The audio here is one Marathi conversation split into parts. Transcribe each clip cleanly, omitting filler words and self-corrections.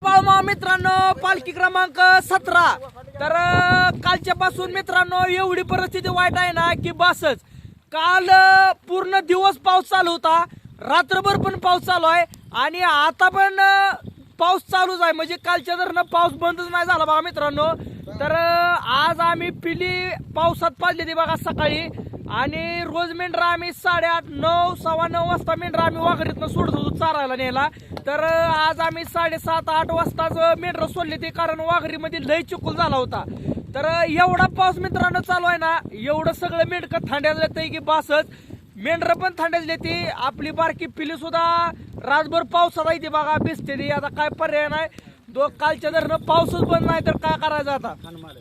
बाळमा मित्रांनो, पालखी क्रमांक 17। तर कालच्या पासून मित्रांनो एवढी परिस्थिती वाईट आहे ना की बसच। काल पूर्ण दिवस पाऊस चालू होता, रात्रभर पण पाऊस चालू आहे आणि आता पण पाऊस चालूच आहे। म्हणजे कालच्या धरणं पाऊस बंदच नाही झाला बघा मित्रांनो। तर आज आम्ही पिली पावसात पाजली ती बघा सकाळी, आणि रोज मेंढरा आम्ही 8:30, 9, 9:15 वाजता मेंढरा आम्ही वाघरीतनं सोडत होतो चारायला न्यायला। तर आज आम्ही 7:30, 8 वाजताच मेंढरं सोडली ती, कारण वाघरीमध्ये लय चिखल झाला होता। तर एवढा पाऊस मित्रांनो चालू आहे ना, एवढं सगळं मेंढकं थांड्याला येतंय की बासच। मेंढरं पण थांड्याला येते, आपली बारकी पिली सुद्धा रातभर पावसात येते बघा, भिजते ती। आता काय पर्याय नाही, कालच्या धरणं पाऊसच बंद नाही तर काय करायचं आता।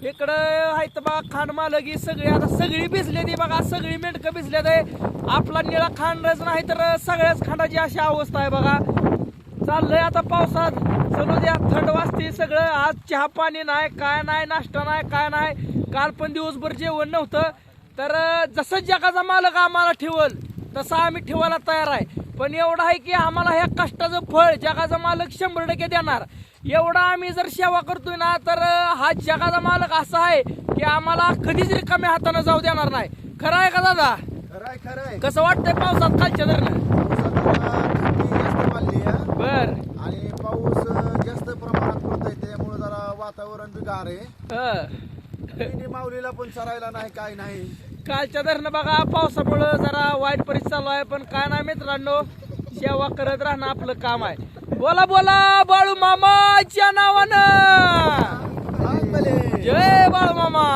इकडं आहेत बघा खांड मालकी सगळी, आता सगळी भिजले ती बघा, सगळी मेंढकं भिजले ते। आपला निळा खांडच नाही तर सगळ्याच खांडाची अशी अवस्था आहे बघा। चाललंय आता पावसात, चलू द्या, थंड वाजते सगळं। आज चहा पाणी नाही, काय नाही, नाश्ता नाही, काय नाही। काल पण दिवसभर जेवण नव्हतं। तर जसं जगाचा मालक आम्हाला ठेवल तसं आम्ही ठेवायला तयार आहे। पण एवढं आहे की आम्हाला ह्या कष्टाचं फळ जगाचा मालक 100% देणार। एवढा आम्ही जर सेवा करतोय ना, तर हा जगाचा मालक असा आहे की आम्हाला कधीच रिकाम्या हातानं जाऊ देणार नाही। खरं आहे का दादा? खरंय। कसं वाटतंय पावसात कालच्या धरणं? बर, आणि पाऊस जास्त प्रमाणात पडतोय, त्यामुळे जरा वातावरण बी गार आहे। माऊलीला पण चरायला नाही, काय नाही। कालच्या धरणं बघा पावसामुळं जरा वाईट परिस्थिती चालू आहे, पण काय नाही मित्रांनो, सेवा करत राहणं आपलं काम आहे। बोला बोला बाळू मामाच्या नावानं, जय बाळू मामा।